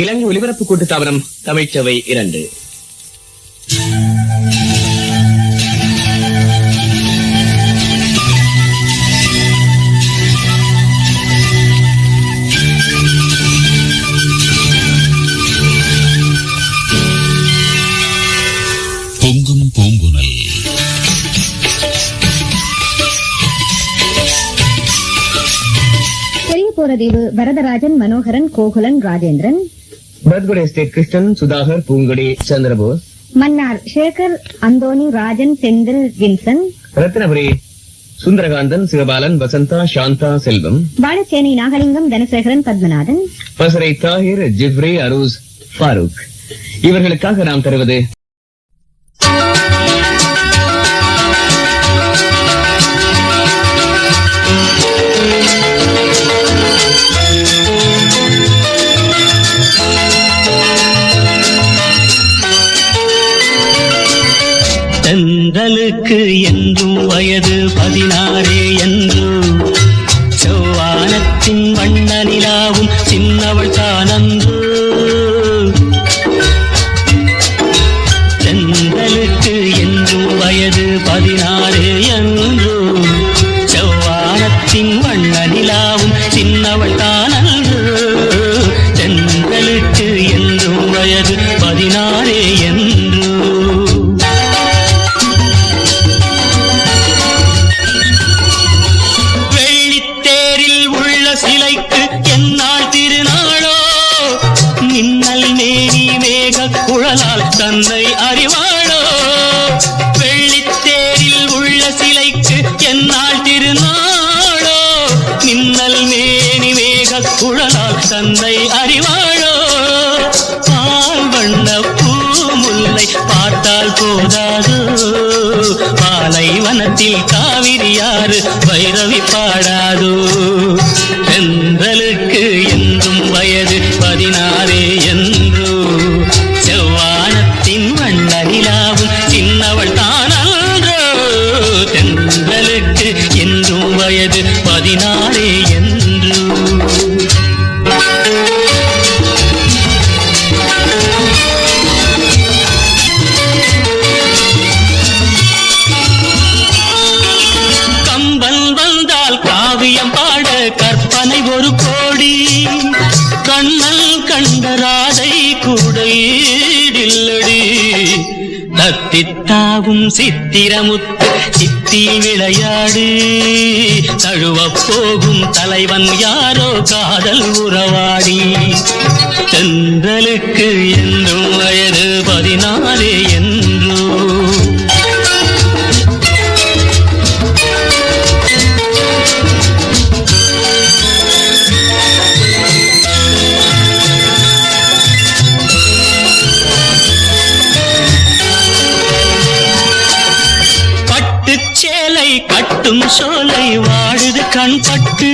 இலங்கை ஒலிபரப்பு கூட்டுத்தாபனம் தமிழ்ச்சவை 2. பொங்கும் பூங்குனல். பெரியபோரதீவு வரதராஜன், மனோகரன், கோகுலன், ராஜேந்திரன். பத்குடி எஸ்டேட் கிருஷ்ணன், சுதாகர், பூங்குடி, சந்திரபோஸ். மன்னார் சேகர், அந்தோனி, ராஜன், செந்தில், வின்சன். ரத்னபுரி சுந்தரகாந்தன், சிவபாலன், வசந்தா, சாந்தா, செல்வம். வாழச்சேனை நாகலிங்கம், தனசேகரன், பத்மநாதன். பசரை தாஹிர், ஜிப்ரி, அரூஸ், ஃபாரூக். இவர்களுக்காக நாம் தருவது தென்றலுக்கு என்றும் வயது 16 என்று செவ்வானத்தின் வண்ண நிலாவும் சின்னவள் தானன்று. தென்றலுக்கு என்றும் வயது 16 என்று செவ்வானத்தின் வண்ண நிலாவும் சின்னவள் தானன்று. தென்றலுக்கு என்றும் வயது 16 என்று. தன்னை அறிவாளோ வெள்ளித்தேரில் உள்ள சிலைக்கு என்னால் திருநாளோ. மின்னல் மேனி மேக குழலால் தன்னை அறிவாளோ. பால் வண்ண பூ முல்லை பார்த்தால் போதாதோ. பாலைவனத்தில் காவிரியாறு வைரவி பாடாதோ. தென்றலுக்கு என்றும் வயது 16 என்றோ செவ்வானத்தின் வண்ண நிலாவும் சின்னவள் தானன்றோ. தென்றலுக்கு என்றும் வயது 16 என்று. கம்பன் வந்தால் காவியம் பாட கற்பனை ஒரு கோடி. கண்ணல் கண்ட ராதை கூட ஈடில்லடி. தத்தித்தாவும் சித்திரமுத்து சித்தி விளையாடு. தழுவப் போகும் தலைவன் யாரோ காதல் உறவாடி. தென்றலுக்கு என்றும் வயது 16 என்றோ. கட்டும் சோலை வாடுது கண்பட்டு.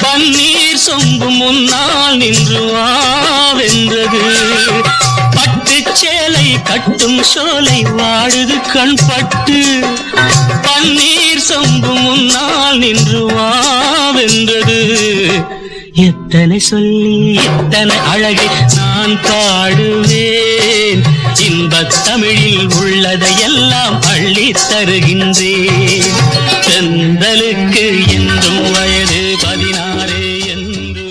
பன்னீர் சொம்பு முன்னால் நின்று வாவென்றது. பட்டு சேலை கட்டும் சோலை வாடுது கண்பட்டு. பன்னீர் சொம்பு முன்னால் நின்று வாவென்றது. எத்தனை சொல்லி எத்தனை அழகை நான் பாடுவேன். இன்பத் தமிழில் உள்ளதையெல்லாம் அள்ளி தருகின்றேன். தென்றலுக்கு என்றும் வயது 16 என்று.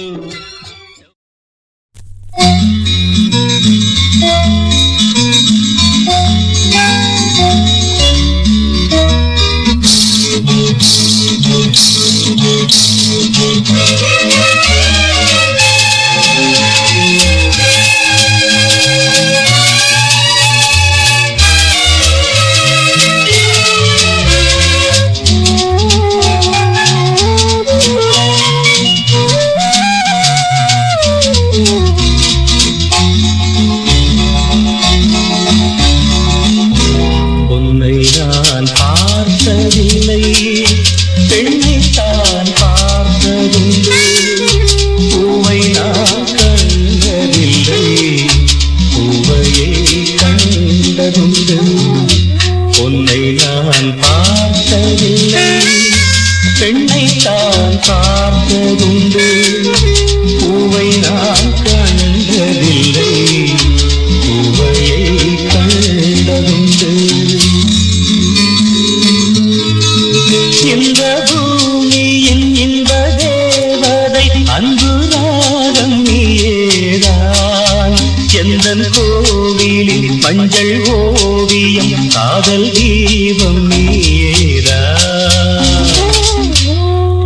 அன்பு ராகம் நீயேதான் எந்தன் கோவிலில் மஞ்சள் ஓவியம் காதல் தீபம் நீயேதான்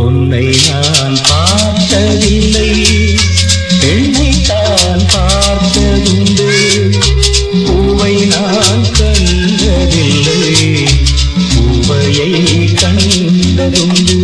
உன்னை நான் பார்த்ததில்லை பெண்ணை தான் பார்த்ததுண்டு பூவை நான் கண்டதில்லை பூவையை கண்டதுண்டு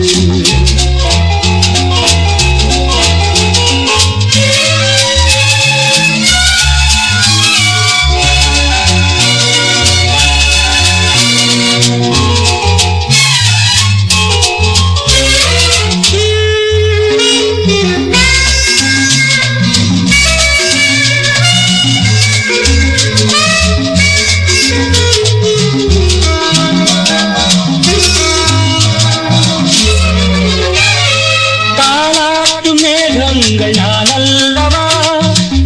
நான் அல்லவா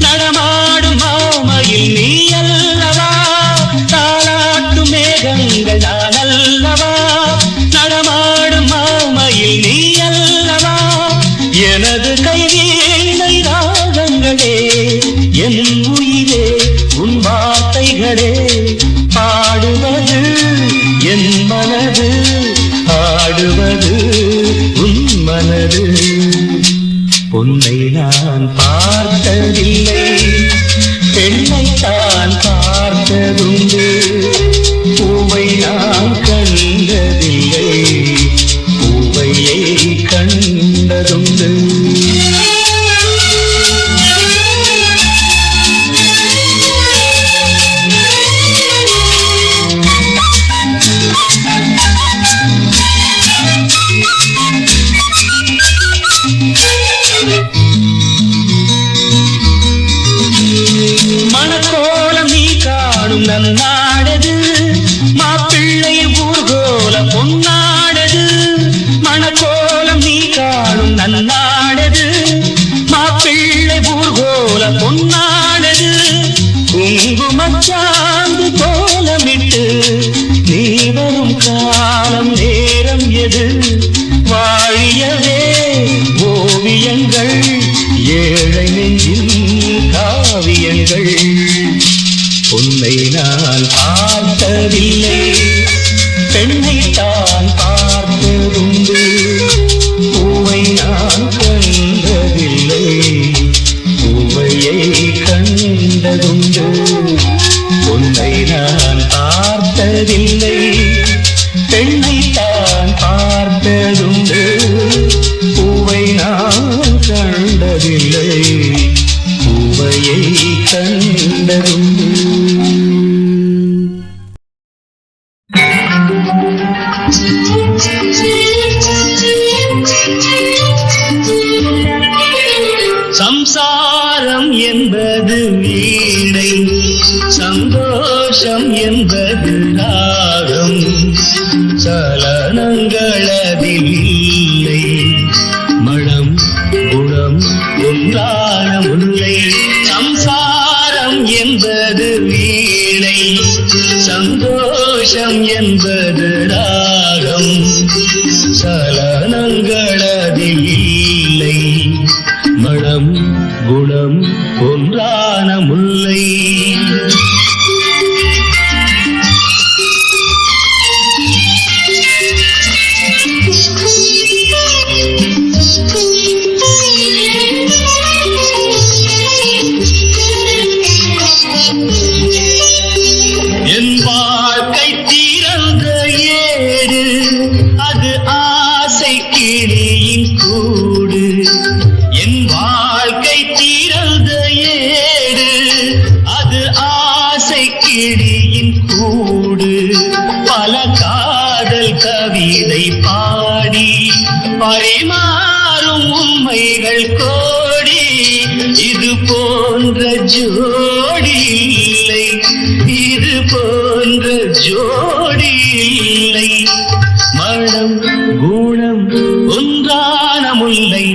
நடமாடும் மாமையில் நீ அல்லவா தாலாட்டு மேகங்கள் நான் அல்லவா நடமாடும் மாமையில் நீ அல்லவா எனது கைவீணை ராகங்களே என் உயிரே உன் வார்த்தைகளே பாடுவது என் மனது ஆடுவது உன் மனது உன்னை நான் பார்த்ததில்லை பெண்ணை தான் பார்த்ததுண்டு பூவை நான் கண்டதில்லை பூவையை கண்டதுண்டு நன்னாடது மாப்பிள்ளை ஊர்கோல பொன்னாடது மணக்கோலம் நீ காணும் நன்னாடது மாப்பிள்ளை ஊர்கோல பொன்னாடது குங்குமச்சாந்து கோலமிட்டு நீ வரும் காலம் நேரம் எது வாழியவே ஓவியங்கள் ஏழை நெஞ்சின் காவியங்கள் உன்னை நான் பார்த்ததில்லை பெண்ணை தான் பார்த்ததுண்டு பூவை நான் கண்டதில்லை பூவையை கண்டதுண்டு உன்னை நான் பார்த்ததில்லை பெண்ணை தான் பார்த்ததுண்டு பூவை நான் கண்டதில்லை பூவையை கண்டதுண்டு சம்சாரம் என்பது வீணை சந்தோஷம் என்பது ராகம் சலனங்களதில் இல்லை மனம் குணம் ஒன்றான முல்லை சம்சாரம் என்பது வீணை சந்தோஷம் என்பது ராகம் சலனங்களதில் இல்லை மனம் குணம் ஒன்றான முல்லை என் வாழ்க்கை திறந்த ஏடு அது ஆசை கிளியின் கூடு என் வாழ்க்கை திறந்த ஏடு அது ஆசை கிளியின் கூடு பல காதல் கவிதை பாடி பரிமாறும் உண்மைகள் கோடி இது போன்ற ஜோடி இல்லை இது போன்ற ஜோடி இல்லை மனம் குணம் ஒன்றான முல்லை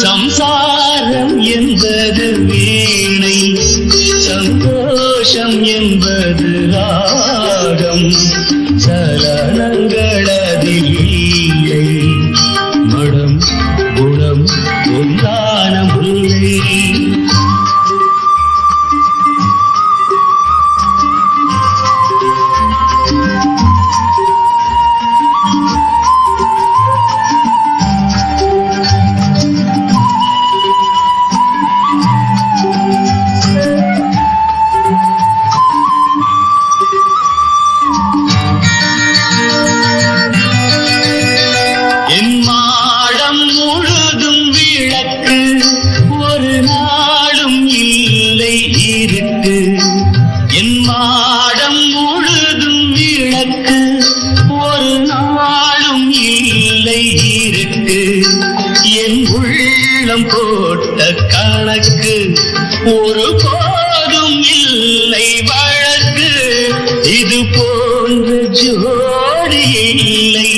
சம்சாரம் என்பது வீணை சந்தோஷம் என்பது ராகம் சலனங்களதில் இல்லை மனம் குணம் ஒன்றான கணக்கு ஒரு போதும் இல்லை வழக்கு இது போன்ற ஜோடி இல்லை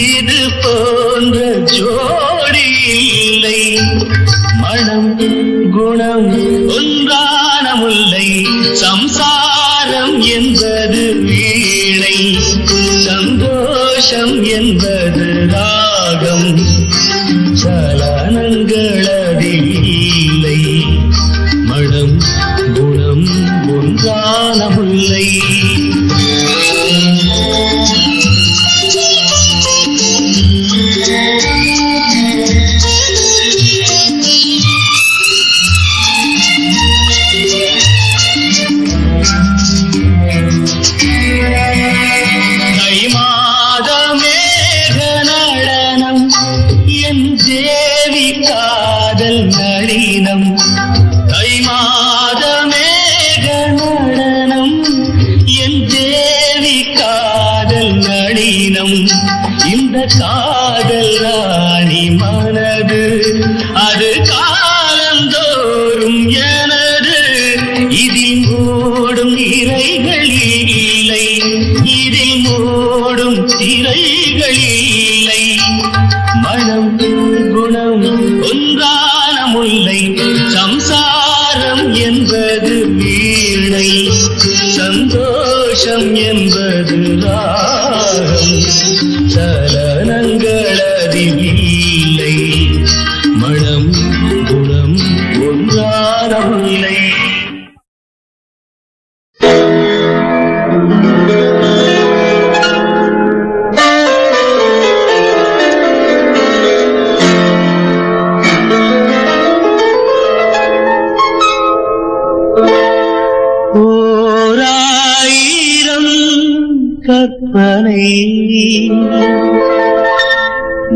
இது போன்ற ஜோடி இல்லை மனம் குணம் ஒன்றான முல்லை சம்சாரம் என்பது வீணை சந்தோஷம் என்பது ராகம் சலனங்களதில் இல்லை மனம் குணம் ஒன்றான முல்லை இந்த காதல் ராணி மனது அது காலந்தோறும் எனது இதில் மூடும் திரைகள் இல்லை இதில் மூடும் திரைகள் இல்லை மனம் குணம் ஒன்றான முல்லை சம்சாரம் என்பது வீணை சந்தோஷம் என்பது ராகம் சலனங்களதில் இல்லை மனம் குணம் ஒன்றான முல்லை கற்பனை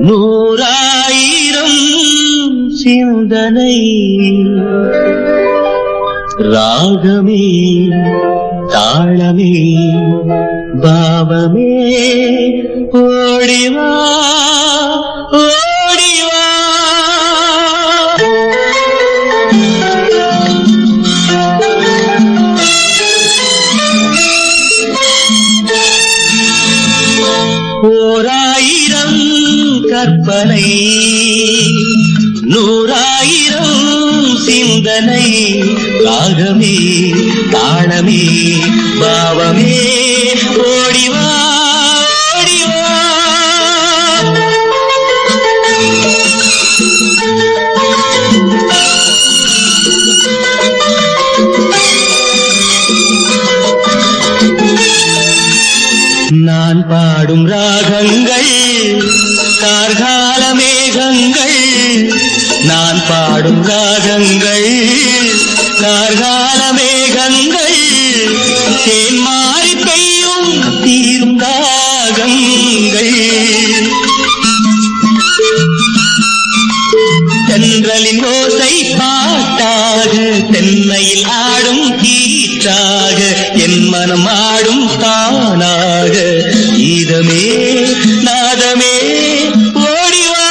நூறாயிரம் சிந்தனை ராகமே தாளமே பாவமே ஓடிவா ஓடிவா ஓராயிரம் கற்பனை நூறாயிரம் சிந்தனை ராகமே தாளமே பாவமே ஓடிவா ஓடிவா நான் பாடும் ராகங்கள் கார்கால மேகங்கள் நான் பாடும் ராகங்கள் கார்கால மேகங்கள் தேன் மாறி பெய்யும் தீரும் ராகங்கள் தென்றலின் ஓசை பாட்டாக தென்னையில் ஆடும் கீற்றாக என் மனம் ஆடும் தானாக கீதமே நாதமே ஓடிவா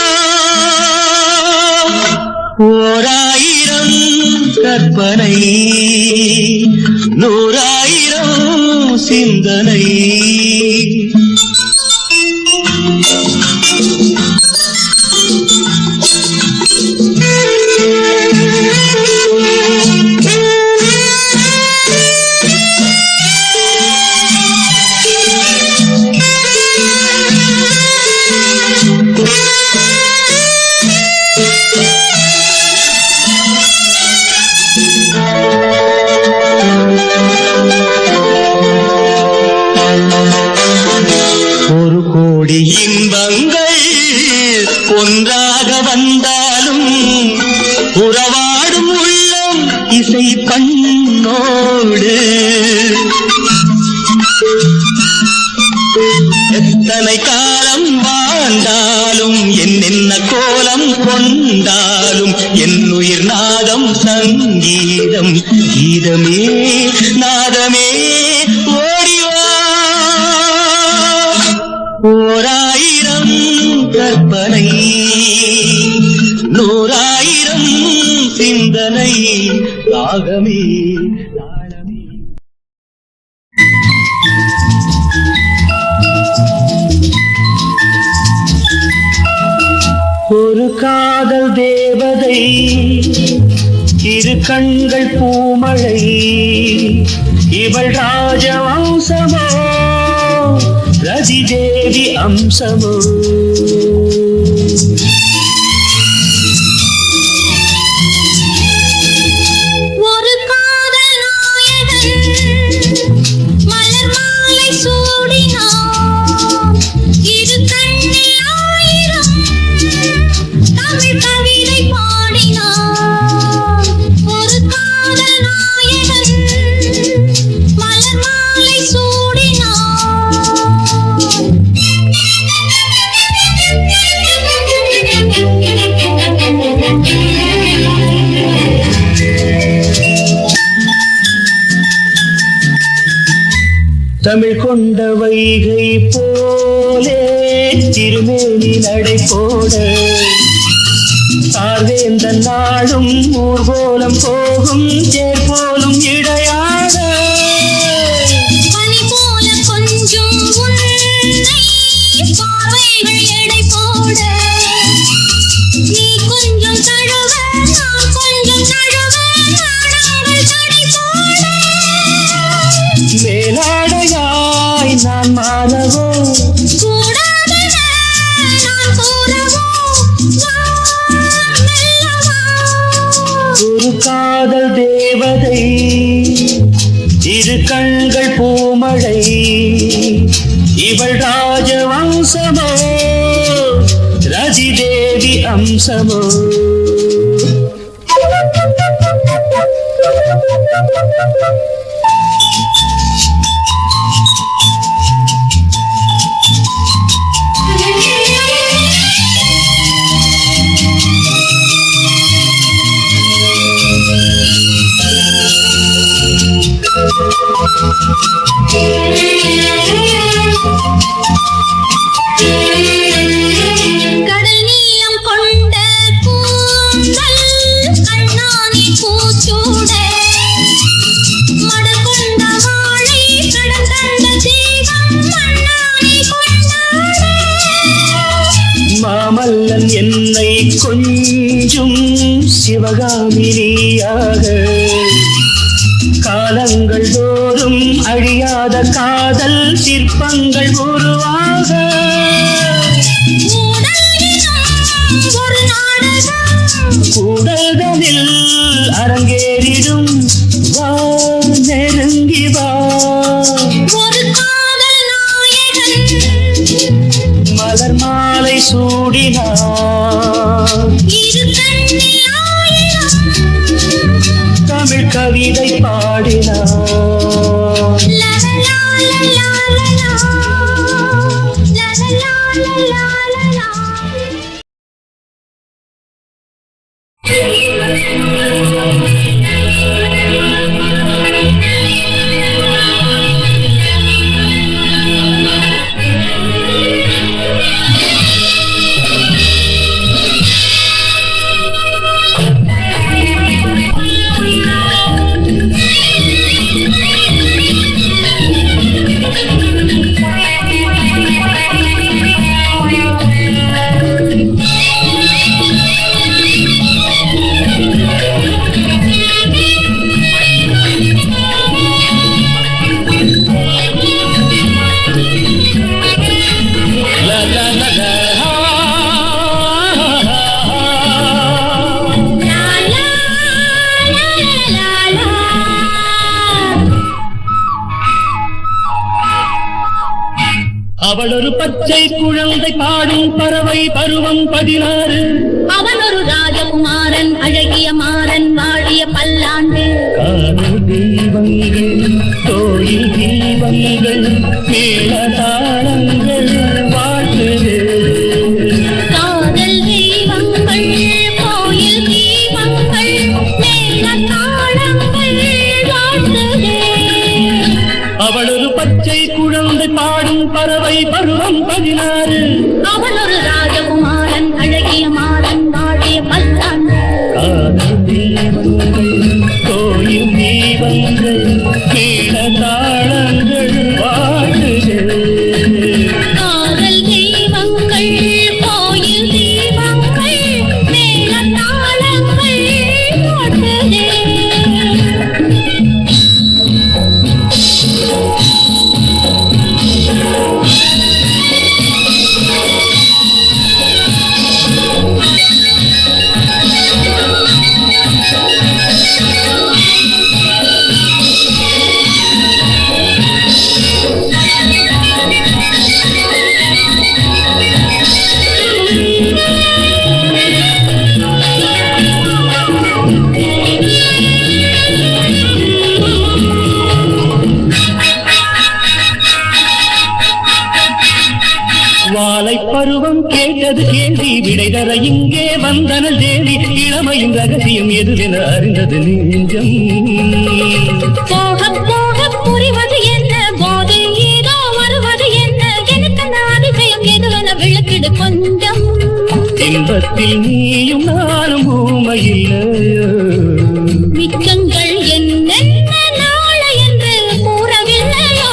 ஓராயிரம் கற்பனை நூறாயிரம் சிந்தனை ஒரு கோடி இன்பங்கள் ஒன்றாக வந்தாலும் உறவாடும் உள்ளம் இசை பண்ணோடு எத்தனை காலம் வாழ்ந்தாலும் என்னென்ன கோலம் கொண்டாலும் என் உயிர் நாதம் சங்கீதம் கீதமே நாதமே ஓடிவா ஓராயிரம் கற்பனை நூறாயிரம் சிந்தனை ராகமே தாளமே. ஒரு காதல் தேவதை, இரு கண்கள் பூமழை, இவள் ராஜவம்சமோ ரதி தேவி அம்சமோ. ஒரு காதல் நாயகன் மலர் மாலை சூடினான், இரு கண்ணில் ஆயிரம் தமிழ் கவிதை பாடினான். ஒரு காதல் நாயகன் மலர் மாலை தமிழ் கொண்ட வைகை போலே திருமேனி நடை போட, சார்வேந்த நாடும் ஊர்கோலம் போகும் தேர் போலும் இடையாட. பனி போல கொஞ்சம் உன்னை பார்வைகள் எடை போட, நீ கொஞ்சம் தழுவ நான் கொஞ்சம் தழுவ நாடங்கள் தடை போட. மேலாடையாய் நான் மாறவோ கூடாதென நான் கூறவோ, வா மெல்லவா. ஒரு காதல் தேவதை, இரு கண்கள் பூமழை, இவள் ராஜவம்சமோ ரதி தேவி அம்சமோ. கடல் நீளம் கொண்ட கூந்தல் கண்ணானி பூச்சூட, மடல் கொண்ட வாழை கடல் கண்ட தீபம் மண்ணானி கொண்டாட. மாமல்லன் என்னை கொஞ்சும் சிவகாமினியாக, காலங்கள் தோறும் அழியாத காதல் சிற்பங்கள் உருவாக. ஒரு நாடகம் கூடல்களில் அரங்கேறிடும், வா நெருங்கி வா. ஒரு காதல் நாயகன் மலர் மாலை சூடினான், இரு கண்ணில் ஆயிரம் தமிழ் கவிதை பாடினான். லா லா லா லா லா லா, லா லா லா லா லா லா. அவள் ஒரு பச்சை குழந்தை பாடும் பறவை பருவம் 16. அவன் ஒரு ராஜகுமாரன் அழகிய மாறன் வாழிய பல்லாண்டு. காதல் தீபங்கள் கோயில் தீபங்கள் மேல தாளங்கள் வாழ்த்துது. காதல் தெய்வங்கள் கோயில் தீபங்கள் மேல தாளங்கள் வாழ்த்துதே. அவள் ஒரு பச்சை குழந்தை பாடும் பறவை பருவம் 16. அவன் ஒரு ராஜகுமாரன் அழகிய மாறன் வாழிய பல்லாண்டு. காதல் தீபங்கள் அறிந்தது நெஞ்சம். போக போக புரிவது என்ன, போதை ஏதோ வருவது என்ன, எனக்கு அந்த அதிசயம் எதுவென விளக்கிடு கொஞ்சம். இன்பத்தில் நீயும் நானும் ஊமையில்லையோ, மிச்சங்கள் என்னென்ன நாளை என்று கூறவில்லையோ,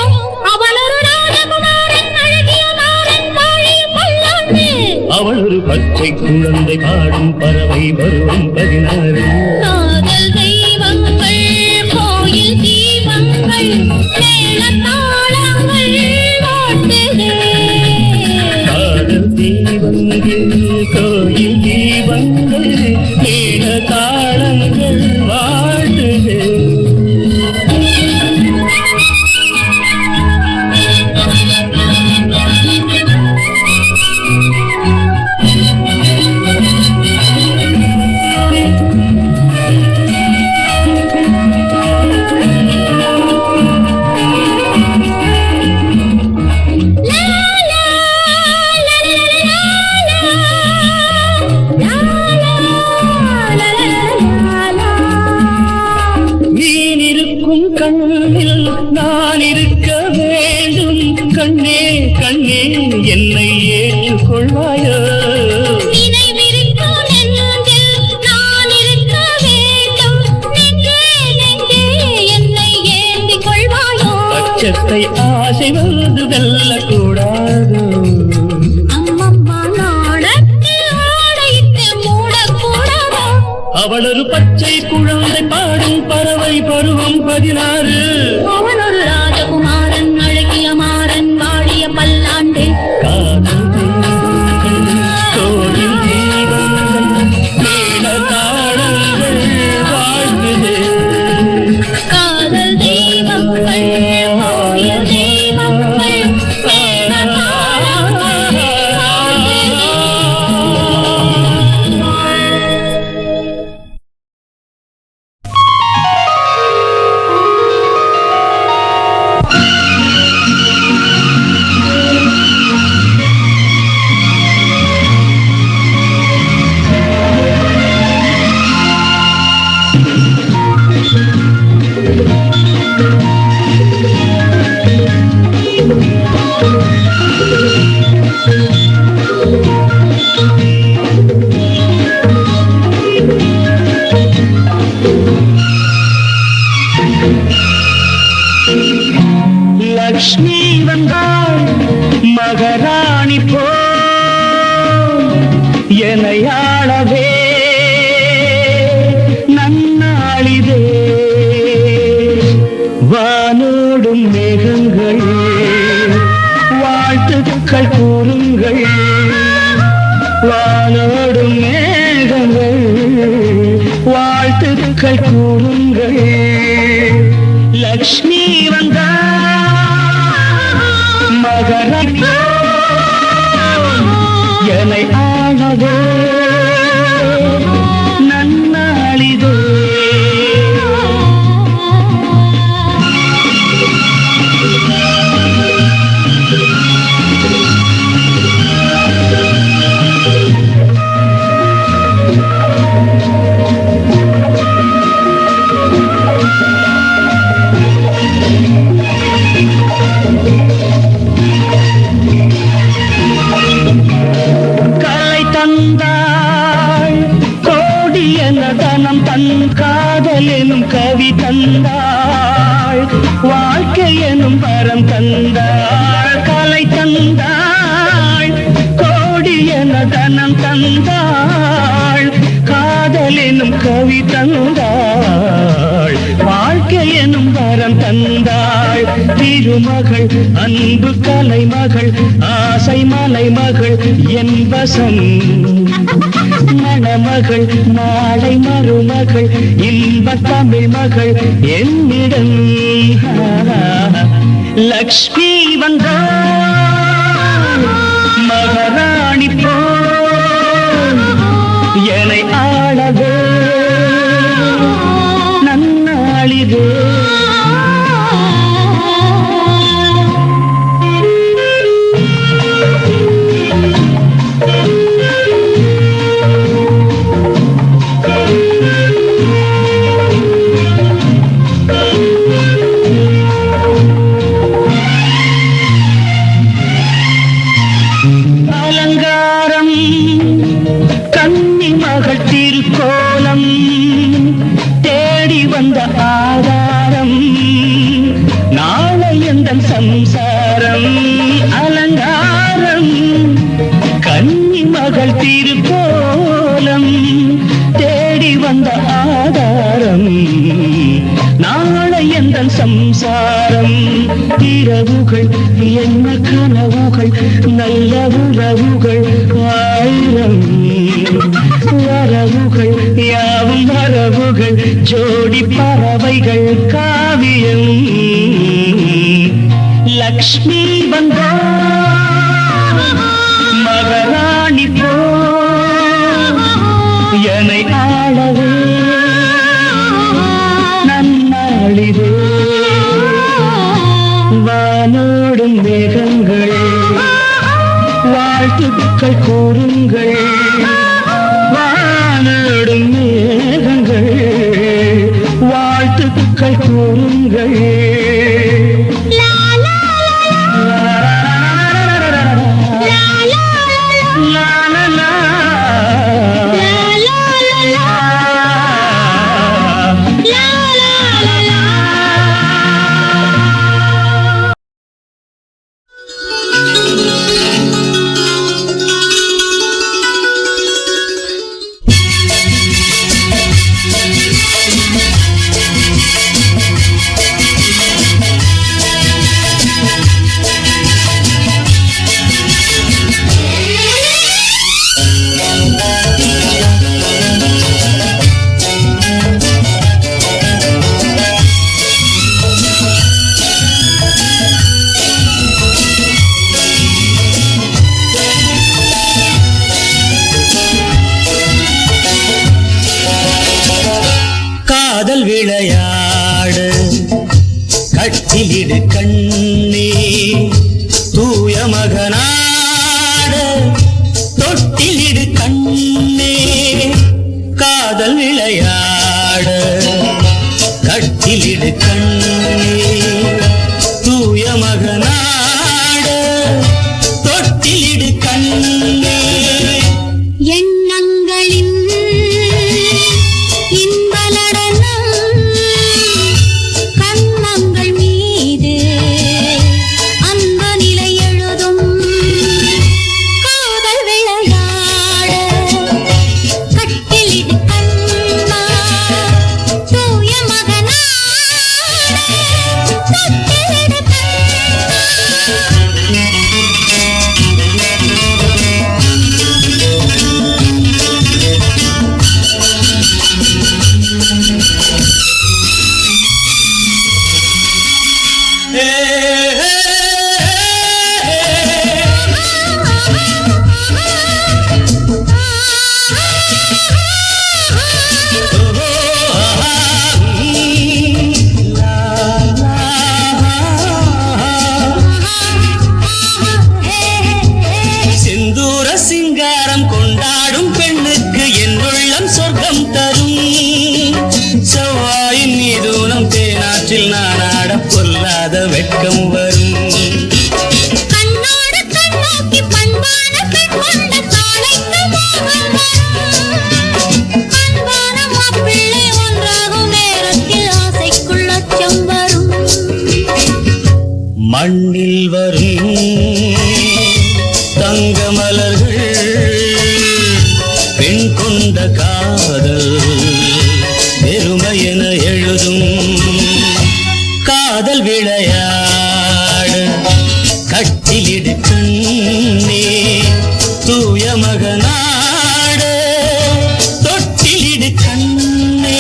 அவள் ஒரு ராஜகுமாரன் அழகிய மாறன் வாழிய பல்லாண்டு. அவள் ஒரு பச்சை குழந்தை பாடும் பறவை பருவம் 16. காதல் தெய்வங்கள் கோயில் தீபங்கள் மேளதாளங்கள் ஓட்டுதே. காதல் தீபங்கள் கோயில் தீபங்கள் மேல தாளங்கள் வாழ்த்துதே. நீ இருக்கும் கண்ணில் நான் இருக்க வேண்டும். கண்ணே கண்ணே என்னை ஏற்றுக்கொள்வாயோ, நினைவிருக்கும் நெஞ்சில் நான் இருக்க வேண்டும். நெஞ்சே நெஞ்சே என்னை ஏந்திக் கொள்வாயோ. பச்சத்தை ஆசை வந்து வெல்லக்கூடாது. அம்மம்மா நாடத்தில் ஆடையிட்டு மூடக்கூடாதோ. அவள் ஒரு பச்சை குழந்தை பாடும் பறவை பருவம் 16. அவன் ஒரு ராஜகுமாரன் அழகிய மாறன் வாழிய பல்லாண்டு. காதல் தெய்வங்கள் கோயில் தீபங்கள் மேல தாளங்கள் வாழ்த்துதே. காதல் தெய்வங்கள் கோயில் தெய்வங்கள் மேளதாளங்கள் வாழ்த்துதே. லக்ஷ்மி வந்தாள் மகராணி போ எனையாளவே நன்னாளிதே. வானோடும் மேகங்கள் வாழ்த்துக்கள் கூறுங்கள். வானோடும் மேகங்கள் வாழ்த்துக்கள் கூறுங்கள். லக்ஷ்மி வந்தாள் மகராணி என்னை ஆளவே நன்னாளிதே. கலை தந்தாள் கோடியன தனம் தன் காதல் எனும் கவி தந்தாள். வாழ்க்கை எனும் வரம் தந்தாள். கலை தந்தாள் கோடியன தனம் தந்தாள். காதல் எனும் கவி தந்தாள். வாழ்க்கை எனும் வரம் தந்தாள். திருமகள் அன்பு கலைமகள் ஆசை மலைமகள் என் வசம். மணமகள் நாளை மருமகள் இன்ப தமிழ் மகள் என்னிடம். லக்ஷ்மி வந்தாள் மகராணி போ என்னை ஆளவே நன்னாளிதே. நாளை எந்த சம்சாரம் இரவுகள் என்ன கனவுகள் நல்ல உறவுகள் ஆயிரம் வரவுகள் யாவும் வரவுகள் ஜோடி பறவைகள் காவியம் லக்ஷ்மி வந்தா மகாராணி போ என்னை ஆளவே நன்னாளிதே வானோடும் மேகங்கள் வாழ்த்துக்கள் கூறுங்கள் வானோடும் மேகங்கள் வாழ்த்துக்கள் கூறுங்கள் காதல் விளையாடு கட்டிலிடு கண்ணே தூய மகனாடு தொட்டிலிடு கண்ணே காதல் விளையாடு கட்டிலிடு கண்ணே தூய மகனாடு தொட்டிலிடு கண்ணே எண்ணங்களின் கண்ணங்கள் மீது அந்த நிலை எழுதும் காதல் விளையாட கட்டிலிடு கண்ணா தூய மகனாட தொட்டிலிடு செந்தூர சிங்காரம் கொண்டாடும் பெண்ணுக்கு என் உள்ளம் சொர்க்கம் தரும் செவ்வாயின் மீதூனம் தேனாற்றில் நானாட பொல்லாத வெட்கம் வரும் கண்ணோடு கண்ணோக்கி பண்பான பெண் கொண்ட காலைக்கு மோகம் வரும் அன்பான மாப்பிள்ளை ஒன்றாகும் நேரத்தில் ஆசைக்குள் அச்சம் வரும் மண்ணில் வரும் தங்க மலர்கள் பெண் கொண்ட காதல் பெருமையென எழுதும் காதல் விளையாடு கட்டிலிடு கண்ணே தூய மகனாடு தொட்டிலிடு கண்ணே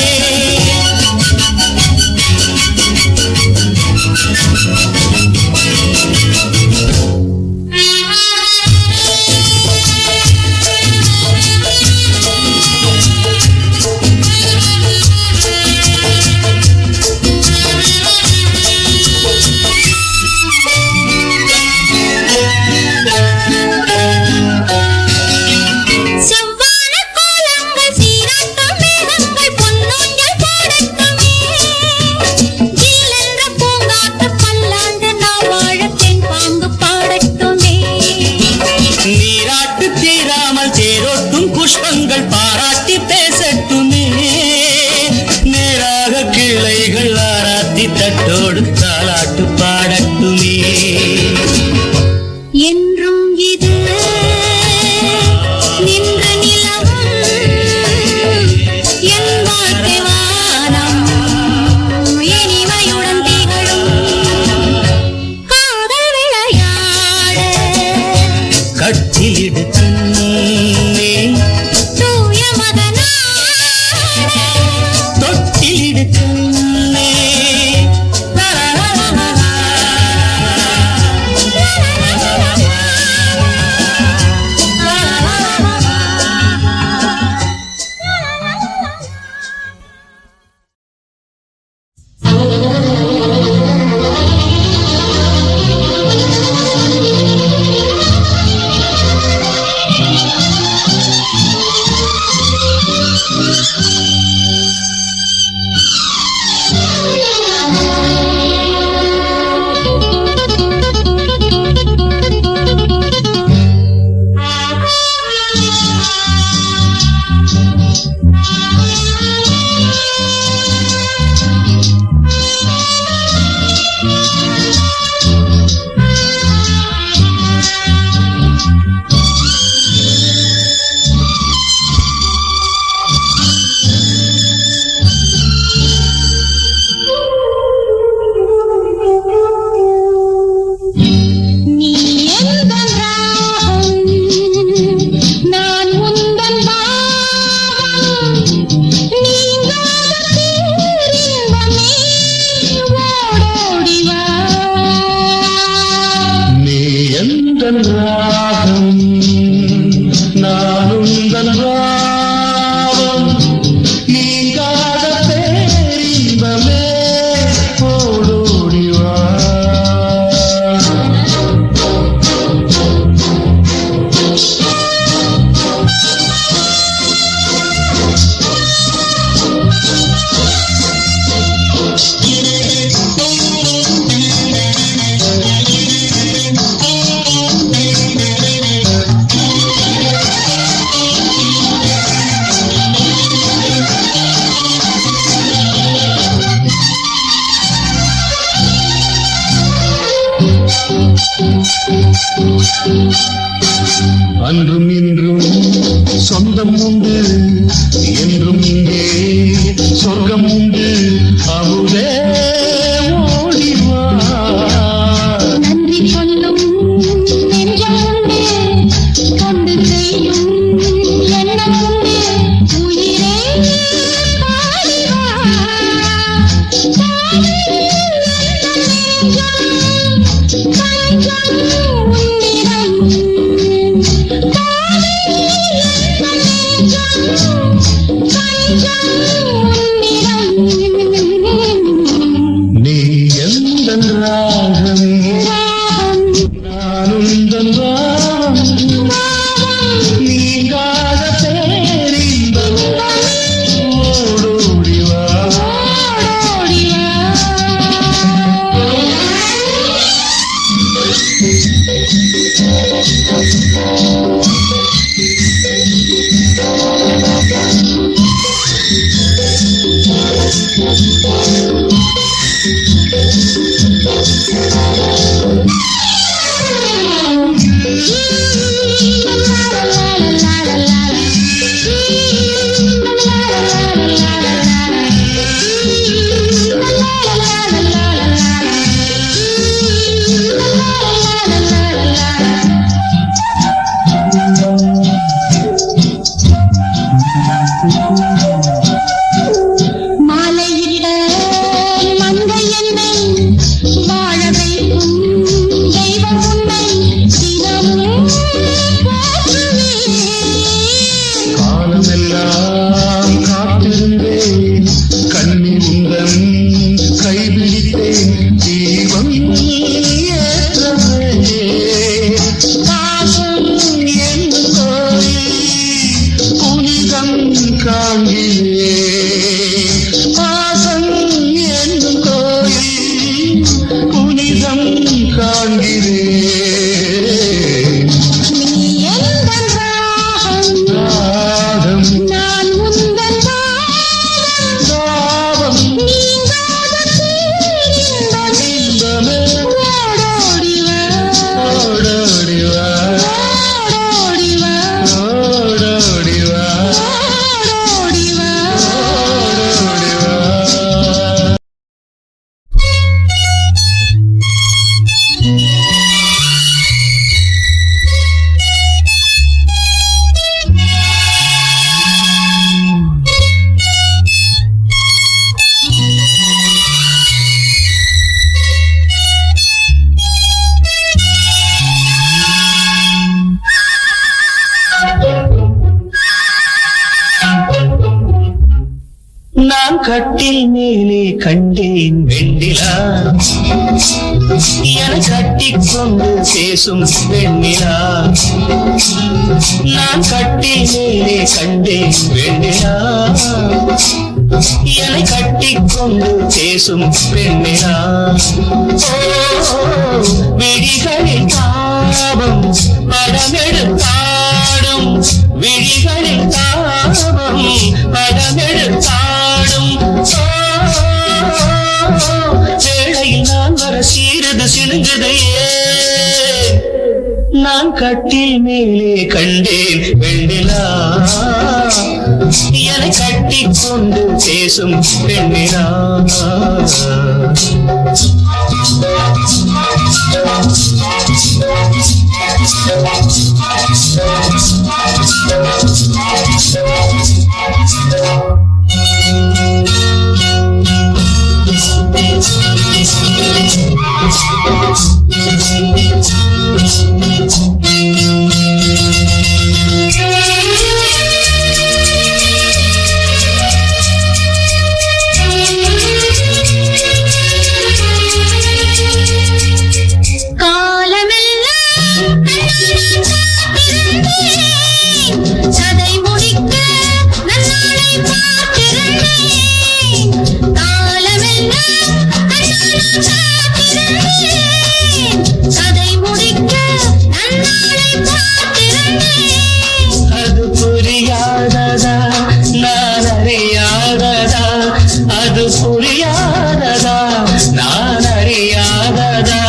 தட்டோடு தாலாட்டு பாடட்டுமே என்றும் இது நின்ற நிலவும் என் வாழ்க்கை வானம் எந்தன் ராகம் நான் உந்தன் ராகம் நீங்காத பேரின்பமே ஓடோடிவா அன்றும் இன்றும் சொந்தம் உண்டு என்றும் இங்கே சொர்க்கம் உண்டு அமுதே ஓடிவா நன்றி சொல்லும் நெஞ்சம் உண்டு தொண்டு செய்யும் எண்ணம் உண்டு உயிரே பாடிவா நீ எந்தன் ராகம் நான் உந்தன் ராகம் நீங்காத பேரின்பம் ஓடோடிவா மாலையிட்ட மங்கை என்னை வாழ வைக்கும் தெய்வம் உன்னை தினமும் போற்றுவேன். காலமெல்லாம் காத்திருந்தேன் கண்ணி உந்தன் கைபிடித்தேன் தீபம் ஏற்றவே பாசம் என் கோயில் புனிதம் காண்கிறேன் பாசம் என் கோயில் புனிதம் காண்கிறேன் நீ எந்தன் ராகம் ராகம் நான் உந்தன் ராகம் ராகம் நீங்காத பேரின்பம் இன்பமே ஓடோடிவா ஓடோடிவா ஓடோடிவா ஓடோடிவா ஓடோடிவா ஓடோடிவா நான் கட்டில் மேலே கண்டேன் வெண்ணிலா என கட்டிக்கொண்டு பேசும் வெண்ணிலா நான் கட்டில் மேலே கண்டேன் வெண்ணிலா என கட்டிக்கொண்டு பேசும் பெண்ணிலா விழிகளில் தாபம் படமெடுத்தாடும் விழிகளில் தாபம் படமெடுத்தாடும் வேளையில் நான் வர சீரது சிணுங்குதையே நான் கட்டில் மேலே கண்டேன் வெண்ணிலா என கட்டிக்கொண்டு பேசும் பெண்ணிலா சொன்னால் புரியாததா நான் அறியாததா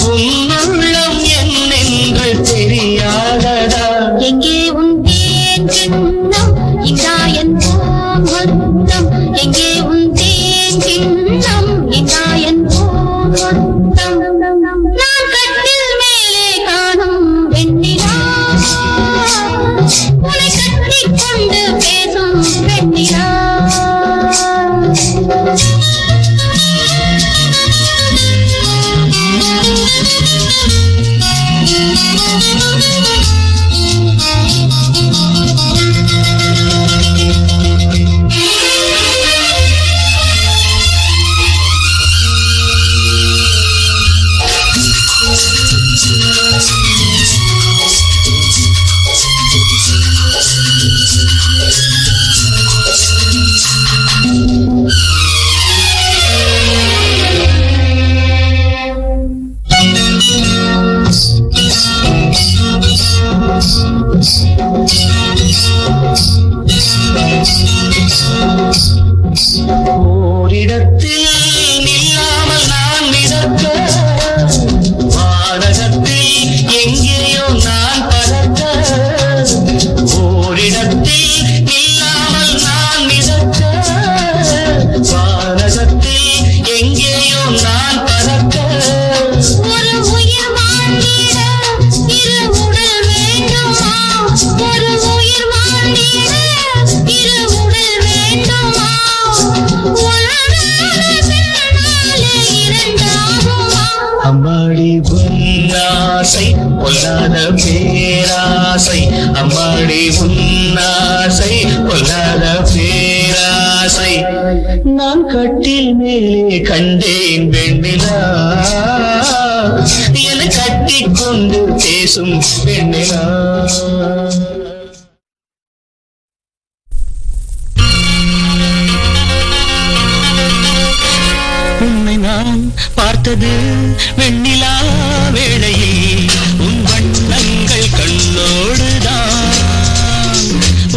உன்னுள்ளம் என்னென்று தெரியாததா எங்கே உன் தேன் கிண்ணம் இந்தா என் மொத்தம் எங்கே உன் தேன் கிண்ணம் இந்தா என் மொத்தம் நான் கட்டில் மேலே காணும் வெண்ணிலா உன்னை கட்டிக் கொண்டு பேசும் வெண்ணிலா ஓரிடத்தில் நில்லாமல் நான் மிதக்க வானகத்தில் எங்கேயோ நான் பறக்க ஓரிடத்தில் நில்லாமல் நான் மிதக்க வானகத்தில் எங்கேயோ நான் பறக்க ஒரு உயிர் வாழ்ந்திட இரு உடல் வேண்டுமா ஒரு உயிர் வாழ்ந்திட இரு உடல் வேண்டுமா அம்மாடி உன்னாசை பொல்லாத பேராசை அம்மாடி உன்னாசை பொல்லாத பேராசை நான் கட்டில் மேலே கண்டேன் வெண்ணிலா என கட்டிக்கொண்டு பேசும் வெண்ணிலா உன்னை நான் பார்த்தது வெண்ணிலா வேளையில் உன் வண்ணங்கள் கண்ணோடுதான்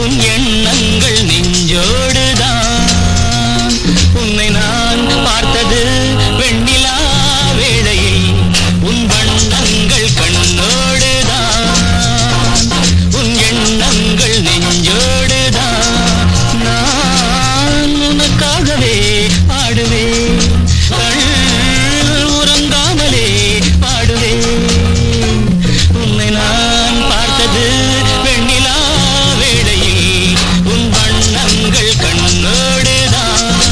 உன் எண்ணங்கள் நெஞ்சோடுதான் உன்னை நான் பார்த்தது வெண்ணிலா வேளையில் உன் வண்ணங்கள் கண்ணோடுதான் உன் எண்ணங்கள் நெஞ்சோடுதான் நான் உனக்காகவே ஆடுவேன் உறங்காமலே பாடுவேன் உன்னை நான் பார்த்தது வெண்ணிலா வேளையில் உன் வண்ணங்கள் கண்ணோடுதான்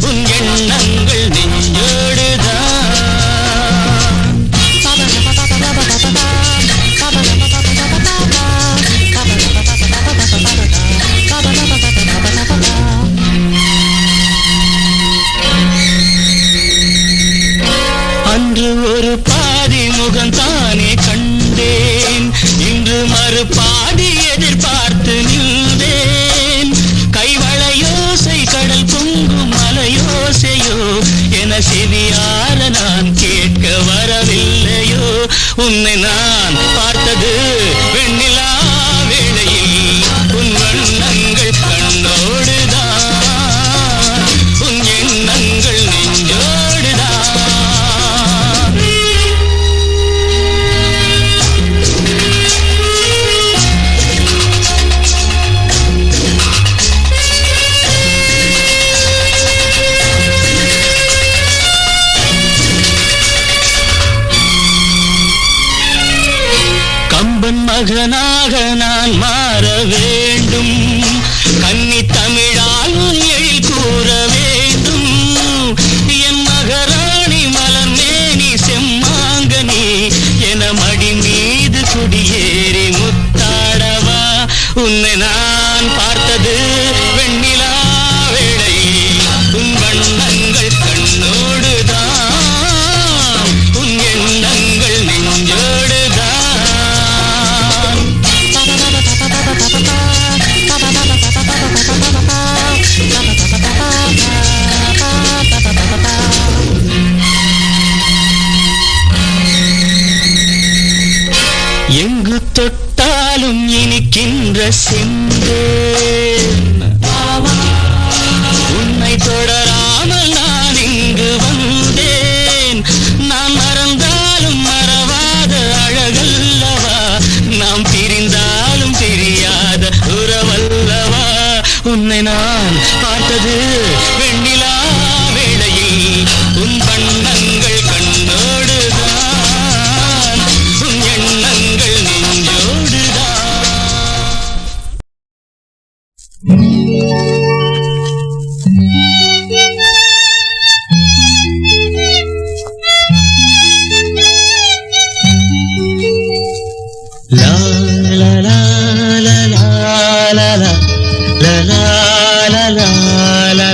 உன் எண்ணங்கள் நெஞ்சோடுதான் அன்று ஒரு பாதி முகம் தானே கண்டேன் இன்று மறு பாதி எதிர்பார்த்து நின்றேன் கைவளையோசை கடல் பொங்கும் மலையோசையோ என செவியார நான் கேட்க வரவில்லையோ உன்னை நான் பார்த்தது வெண்ணிலா வேளையில் உன் வண்ணங்கள் கண்ணோடுதான் உன் எண்ணங்கள் நெஞ்சோடுதான் கம்பன் மகனாக நான் மாற வேண்டும் கன்னி தமிழால் எழில் கூற வேண்டும் என் மகராணி மலர் மேனி செம்மாங்கனி என மடி மீது குடியேறி முத்தாடவா உன்னை நான் பார்த்தது வெண்ணிலா வேளையில் உன் வண்ணங்கள் கண்ணோடுதான் உன் எண்ணங்கள் நெஞ்சோடுதான் எங்கு தொட்டாலும் இனிக்கின்ற செந்தேன் உன்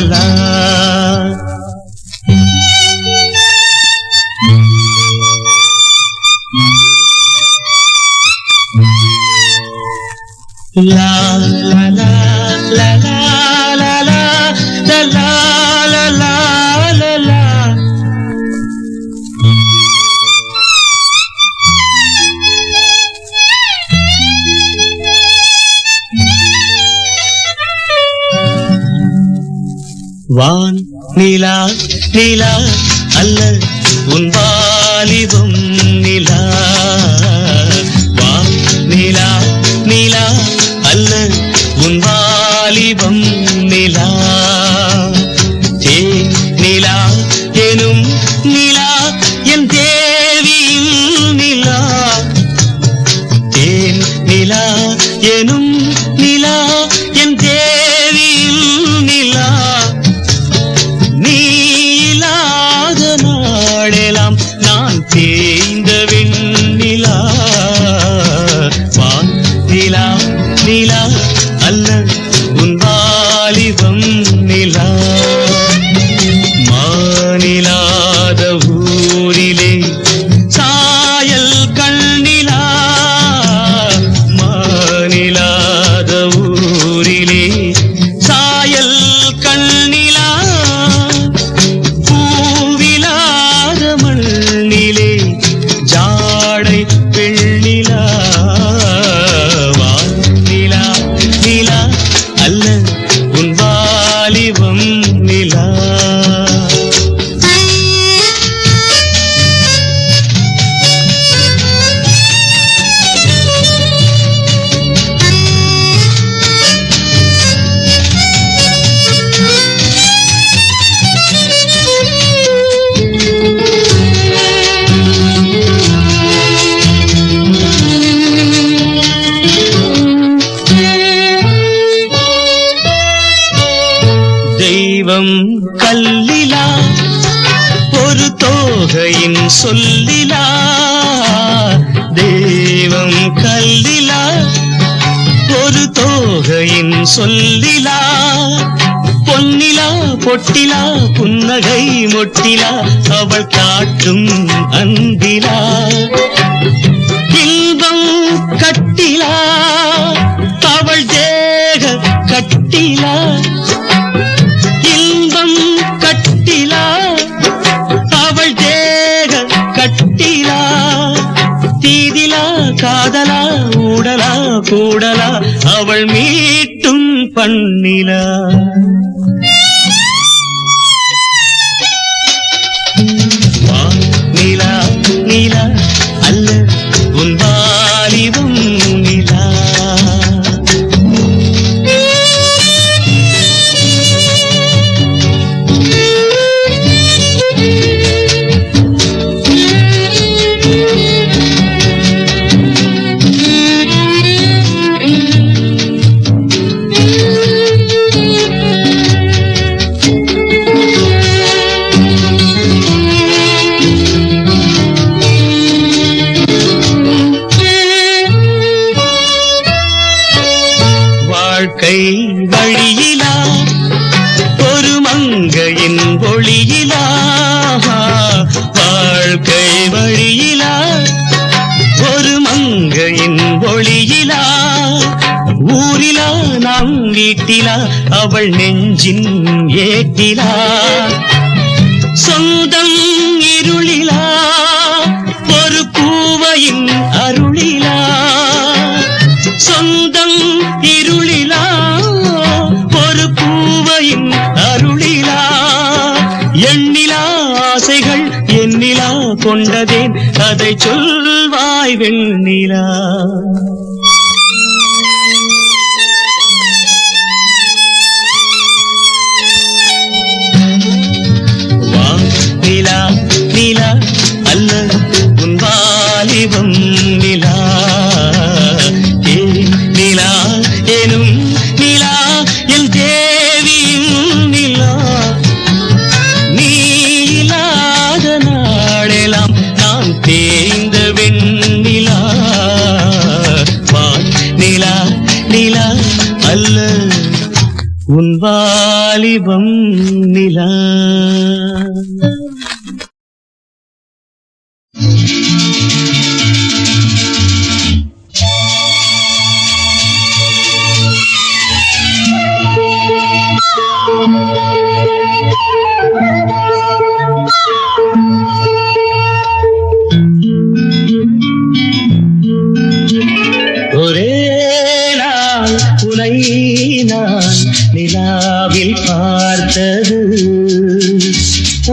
லா La la la la la la la la la la la la la. வான் நிலா நிலா அல்ல உன் வாலிபம் நிலா வான் நிலா நிலா அல்ல உன் வாலிபம் நிலா தேன் நிலா எனும் நிலா என் தேவியின் நிலா தேன் நிலா எனும் நிலா என் தேவியின் நிலா நீ இல்லாத நாடெல்லாம் நான் தேய்ந்த வெண்ணிலா வான் நிலா நிலா அல்ல உன் வாலிபம் நிலா மாநிலாத ஊரிலே சாயல் கண்ணிலா மாநிலாத ஊரிலே சாயல் கண்ணிலா பூவிலாத மண்ணிலே ஜாடை பெண்ணிலா வானிலா நிலா அல்ல உன் வாலிபம் நிலா தெய்வம் கல்லிலா ஒரு தோகையின் சொல்லிலா தெய்வம் கல்லிலா ஒரு தோகையின் சொல்லிலா பொன்னிலா பொட்டிலா புன்னகை மொட்டிலா அவள் காட்டும் அன்பிலா இன்பம் கட்டிலா அவள் தேக கட்டிலா இன்பம் கட்டிலா அவள் தேக கட்டிலா தீதிலா காதலா ஊடலா கூடலா அவள் மீட்டும் பண்ணிலா நிலா நிலா அல்ல உன் வாலிபம் நிலா வாழ்க்கை வழியிலா ஒரு மங்கையின் ஒளியிலா வாழ்க்கை வழியிலா ஒரு மங்கையின் ஒளியிலா ஊரிலா நாம் வீட்டிலா அவள் நெஞ்சின் ஏட்டிலா சொந்தம் இருளிலா ஒரு பூவையின் அருளிலா சொந்தம் இருளிலா ஒரு பூவையின் அருளிலா எண்ணிலா ஆசைகள் எண்ணிலா கொண்டதேன் அதை சொல்வாய் வெண்ணிலா நிலா நிலா அல்ல உன் வாலிபம் நிலா நிலா எனும் நிலா என் தேவியும் நிலா நீ இல்லாத நாளெல்லாம் நான் தேய்ந்த வெண்ணிலா வாலிபம் நிலா. ஒரே நாள் உனை நான் நிலாவில் பார்த்தது,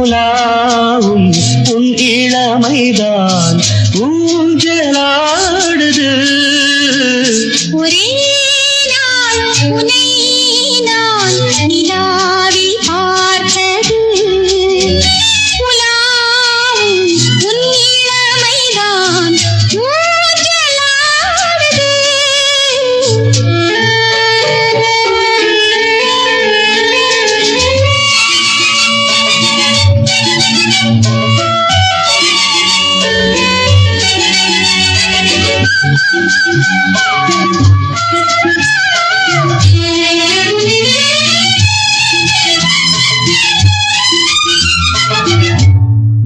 உலாவும் உன் இளமைதான் ஊஞ்சலாடுது. ஒரே நாள் உன்னை நான் நிலாவில் பார்த்தது, உலாவும் உன் இளமைதான் ஊஞ்சலாடுது.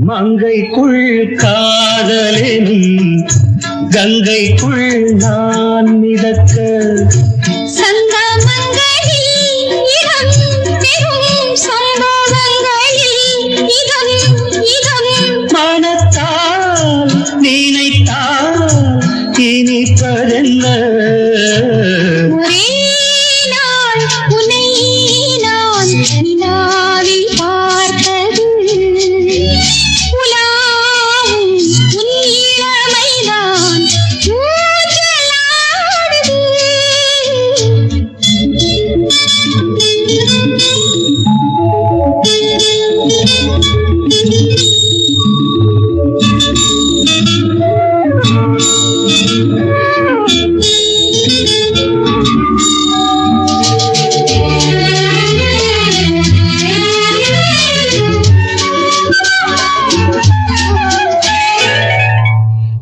மங்கைக்குள் காதலெனும் கங்கைக்குள் நான் மிதக்க, சங்கமங்களில் இடம் பெறும் சம்பவங்களில் இதம் இதம் மனத்தால் நினைத்தால் இனிப்பதென்ன. ஒரே நாள் உன்னை நான் நிலாவில் பார்த்தது, உலாவும் உன் இளமைதான் ஊஞ்சலாடுது.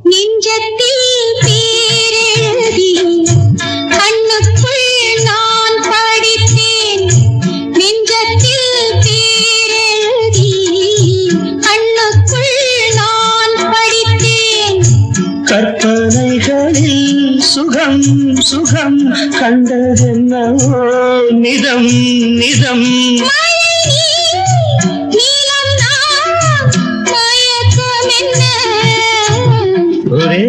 நெஞ்சத்தில் பேரெழுதி கண்ணுக்குள் நான் படித்தேன், நெஞ்சத்தில் பேரெழுதி கண்ணுக்குள் நான் படித்தேன். கற்பனைகளில் சுகம் சுகம் கண்டதென்னவோ நிதம் நிதம். மழை நீலம் நான் மயக்கம் என்ன. ஒரே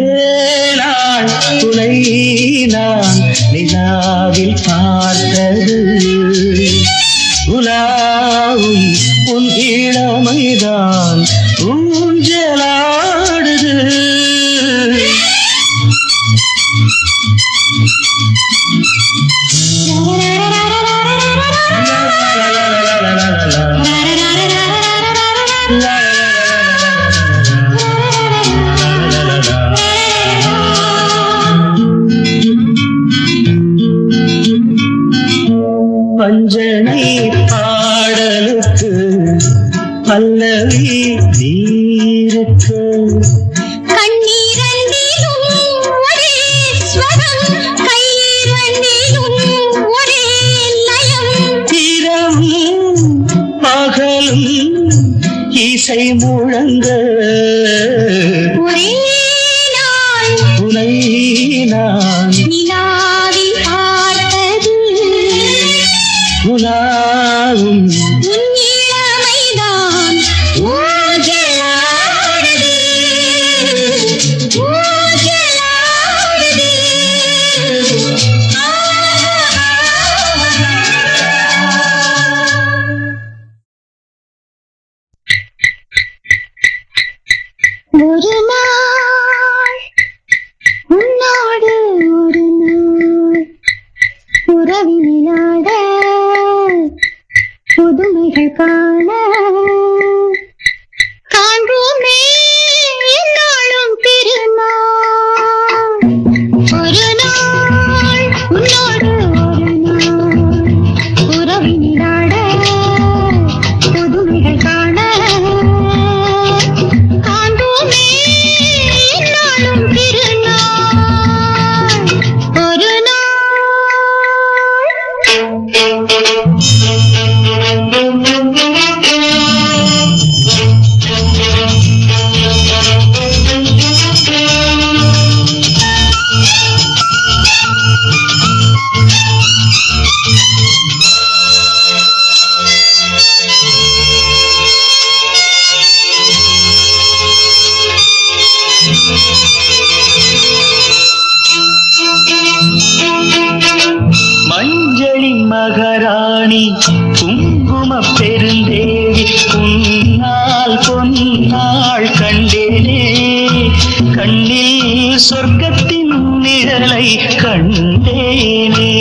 நாள் துணை நான் நிலாவில் பார்த்தது, உலாவும் உன் இளமைதான் ஊஞ்சலாடுது. பஞ்சனை பாடலுக்கு பல்லவி நீருக்கு, கண்ணீரண்டிலும் ஒரே ஸ்வரம், கையிரண்டிலும் ஒரே லயம். இரவும் பகலும் இசை முழங்க, ஒரே நாள் உனை நான் நிலாவில் பார்த்தது, உலாவும் உன் இளமைதான் ஊஞ்சலாடுது, ஊஞ்சலாடுது. ஒரு நாள் உன்னோடு ஒரு நாள் உறவினாட புதுமைகள் காண காண்போமே என்னாலும் திருநாள். ஒரு நாள் உன்னோடு ஒரு நாள் உறவினாட புதுமைகள் காண காண்போமே என்னாலும் திருநாள். ஒரு நாள் சொர்க்கத்தின் நிழலை கண்டேனே.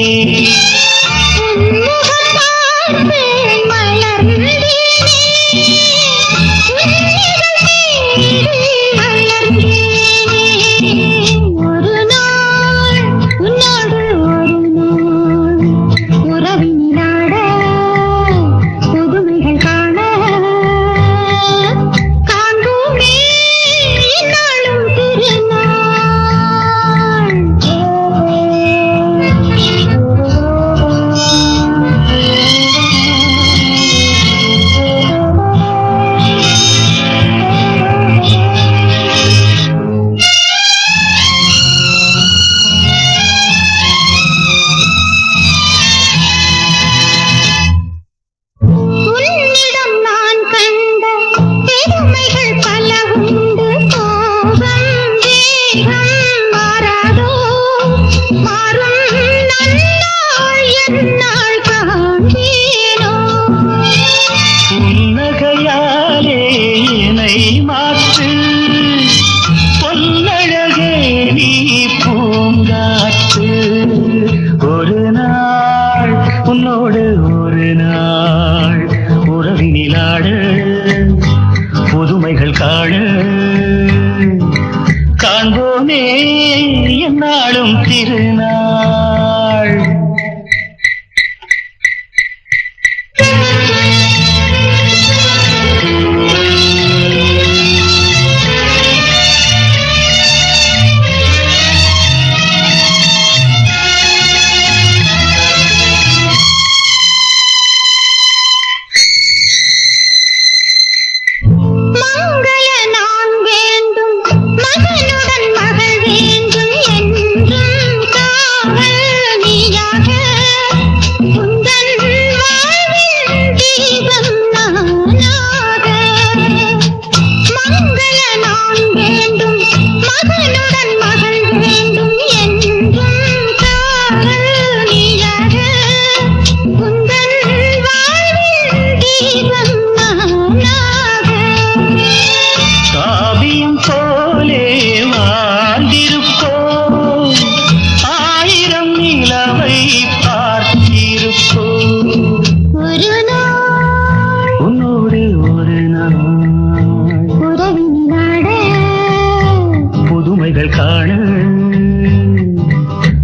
காண்போமே என்னாலும் திருநாள்.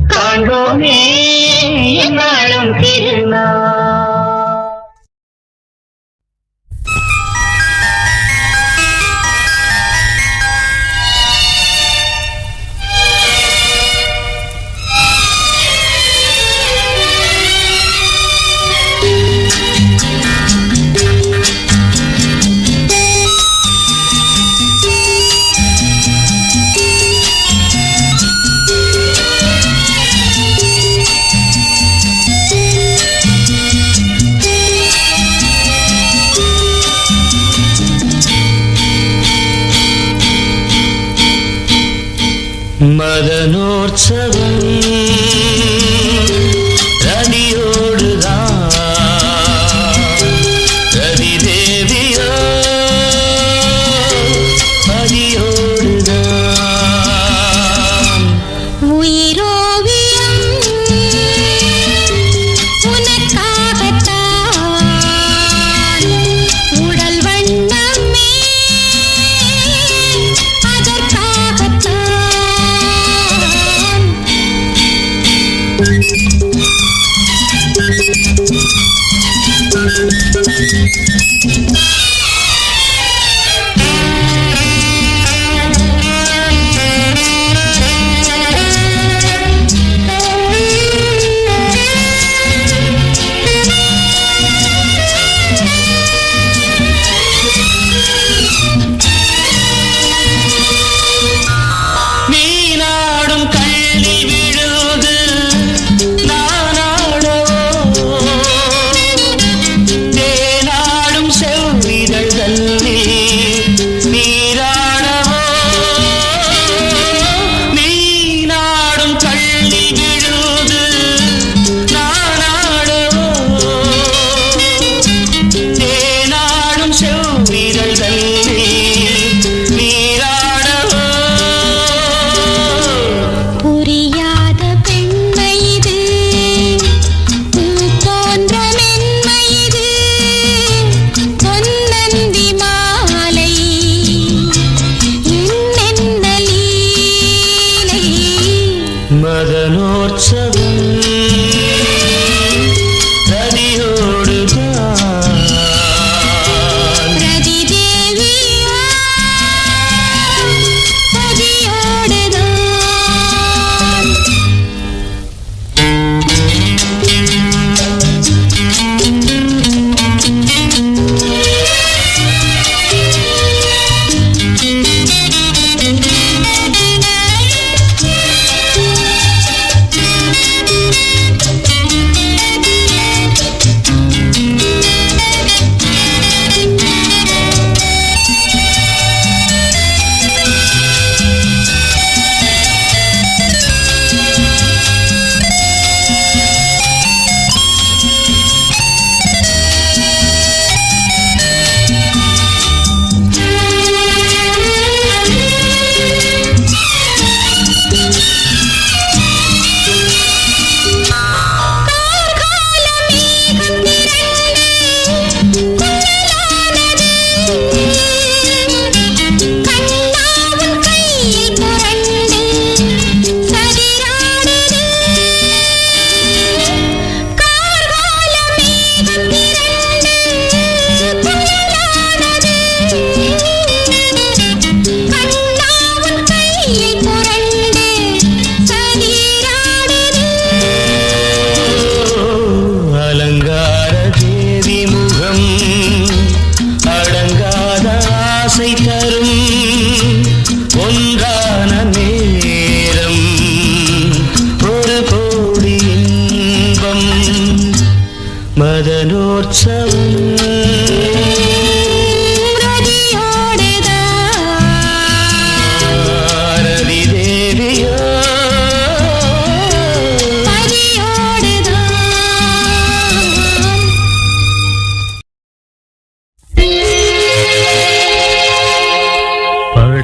காண்போமே என்னாலும் திருநாள். மதனோற்சவம் ரதியோடுதான் ரதி தேவியோ பதியோடுதான் உயிரோவியம் உனக்காகத்தான் உடல் வண்ணமே அதற்காகத்தான்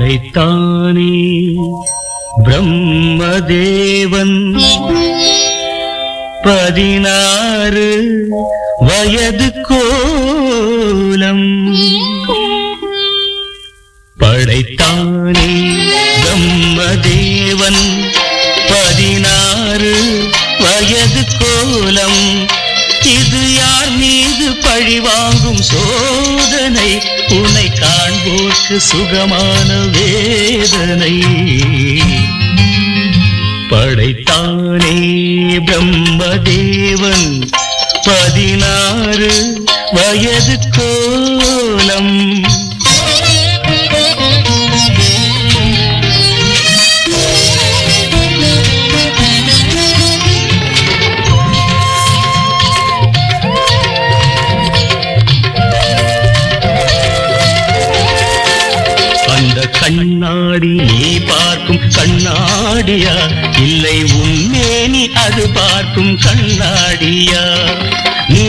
படைத்தானே பிரம்மதேவன் 16 வயது கோலம். படைத்தானே பிரம்மதேவன் 16 வயது கோலம். இது யார் மீது பழிவாங்கும் சோதனை? உன்னை காண்போர்க்கு சுகமான வேதனை. படைத்தானே பிரம்மதேவன் 16 வயது கோலம். கண்ணாடி நீ பார்க்கும் கண்ணாடியா, இல்லை உன்மேனி அது பார்க்கும் கண்ணாடியா? நீ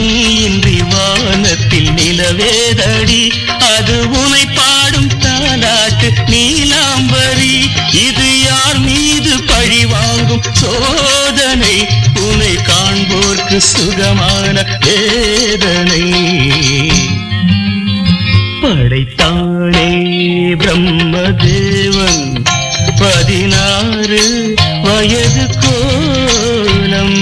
இன்றி வானத்தில் நிலவேதடி, அது உனை பாடும் தாலாட்டு நீலாம்பரி. இது யார் மீது பழி வாங்கும் சோதனை? உன்னை காண்போர்க்கு சுகமான வேதனை. படைத்தானே பிரம்மதேவன் 16 வயது கோலம்.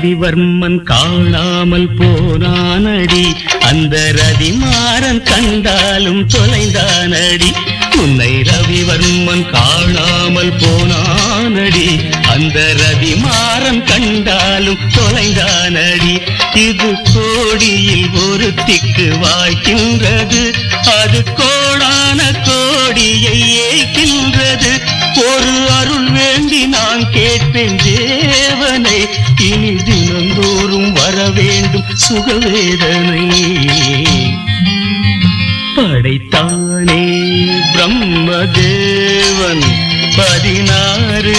ரவிவர்மன் காணாமல் போனானடி, அந்த ரதிமாறன் கண்டாலும் தொலைந்தானடி. உன்னை ரவிவர்மன் காணாமல் போனானடி, அந்த ரதிமாறன் கண்டாலும் தொலைந்தானடி. இது கோடியில் ஒருத்திக்கு வாய்க்கின்றது, அது கோடான கோடியை ஏய்க்கின்றது. ஒரு அருள் வேண்டி நான் கேட்பேன் தேவனை, இனி தினந்தோறும் வர வேண்டும் சுகவேதனை. படைத்தானே பிரம்மதேவன் 16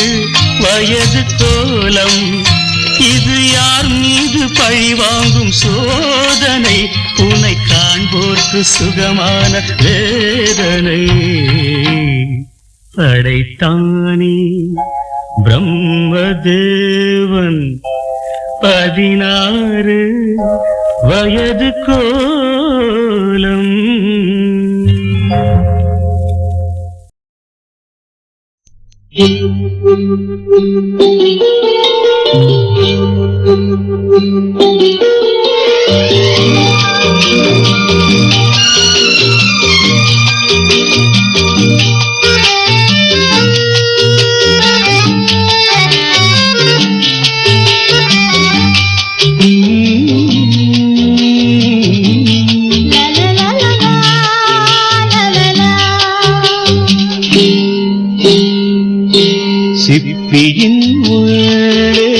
வயது கோலம். இது யார் மீது பழி வாங்கும் சோதனை? உன்னை காண்போர்க்கு சுகமான வேதனை. படைத்தானே பிரம்மதேவன் 16 வயது கோலம். சிப்பியின் உள்ளே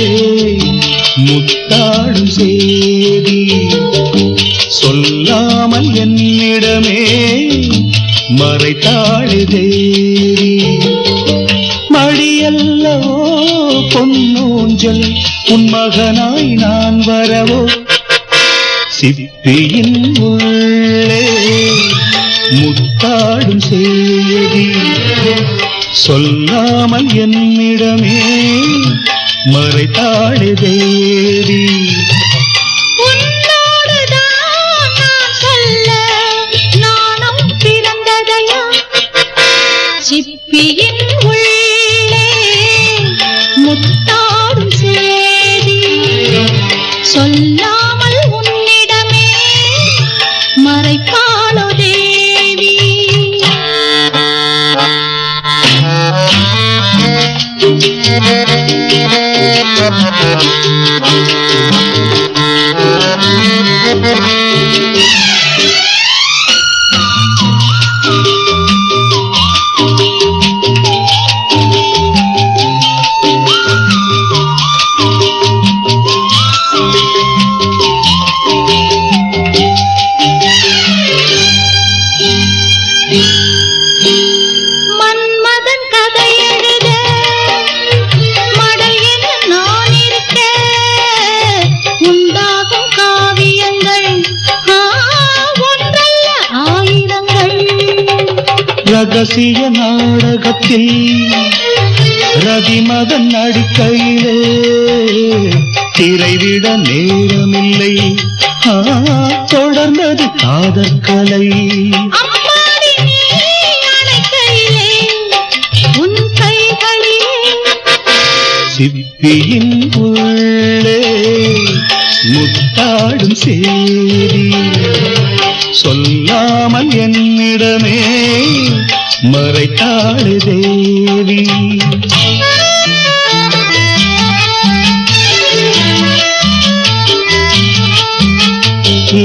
முத்தாடும் சேதி சொல்லாமல் என்னிடமே மறைத்தாளே தேவி. மடியல்லவோ பொன்னூஞ்சல், உன் மகனாய் நான் வரவோ? சிப்பியின் உள்ளே முத்தாடும் சேதி சொல்லாமல் என்னிடமே மறைத்தாளே தேவி. சிப்பியின் உள்ளே முத்தாடும் சேதி சொல்லாமல் உன்னிடமே மறைப்பாளோ தேவி. ரகசிய நாடகத்தில் ரதிமகன் நடிக்கையிலே திரைவிட நேரமில்லை. தொடர்ந்தது காதற்கலை. சிப்பியின் உள்ளே முத்தாடும் சேதி சொல்லாமல் என்னிடமே மறைத்தாடு தேவி.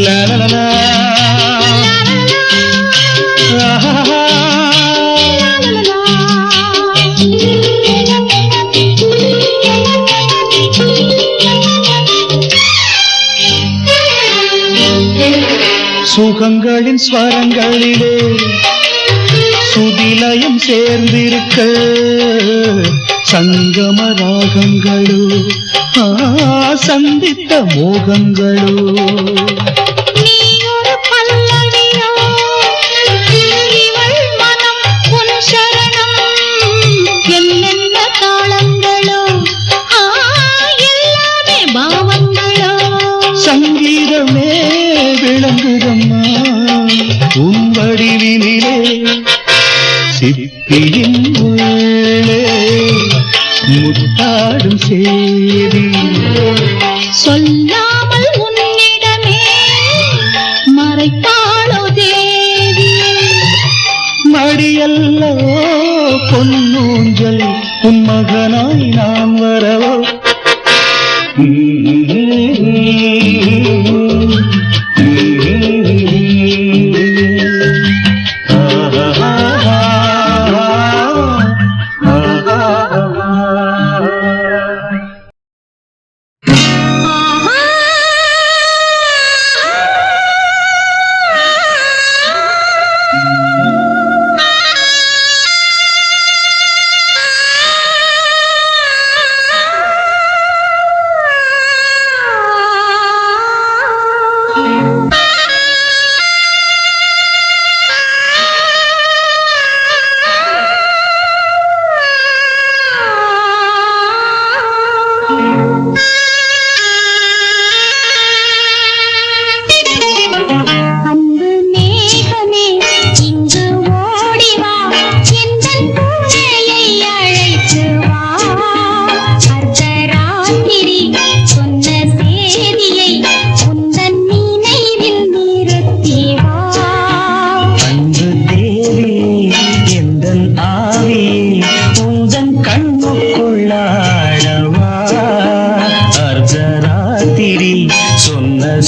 லலலா சுகங்களின் ஸ்வரங்களிலே சுதிலயம் சேர்ந்திருக்க சங்கம ராகங்களோ சந்தித்த மோகங்களோ. நீ ஒரு பல்லவியோ இவள் மனம் உன் சரணம் என்னென்ன தாளங்களோ எல்லாமே பாவங்களோ. சங்கீதமே விளங்குதம்மா உன் வடிவினிலே. சிப்பியின் உள்ளே முத்தாடும் சேதி சொல்லாமல் உன்னிடமே மறைத்தாளோ தேவி. மடியல்லோ பொன்னூஞ்சல் உன் மகனாய் நான் வரவோ.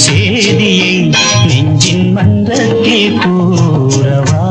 சேதியை நெஞ்சின் மன்றத்தில் கூறவா.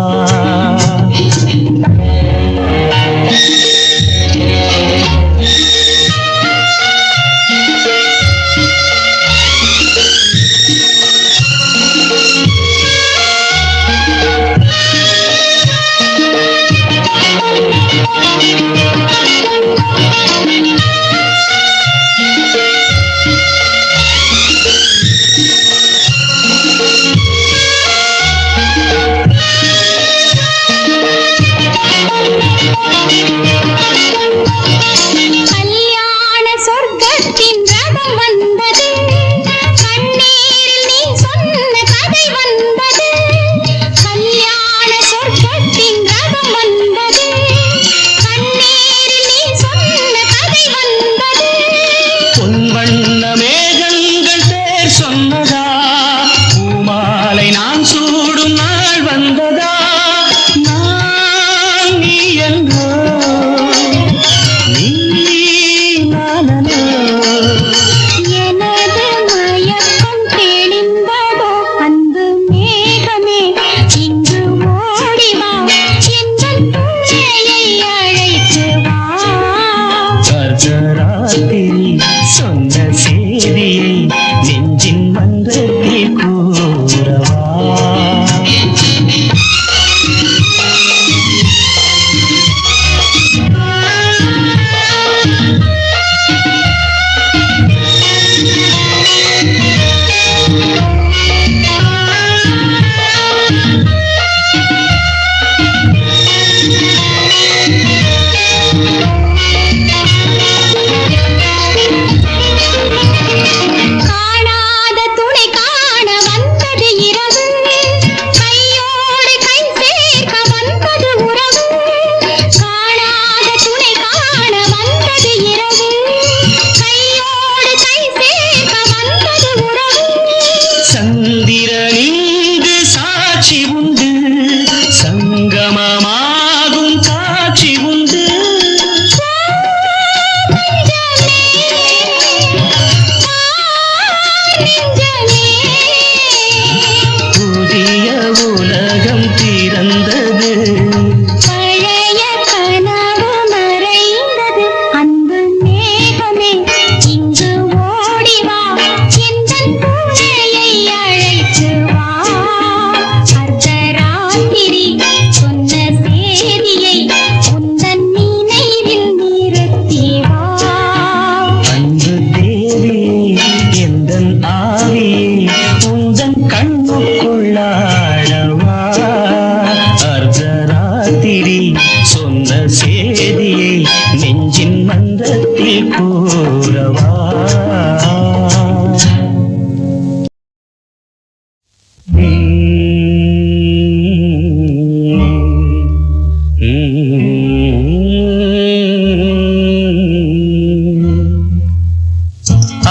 சொந்தத்தில் கூறவா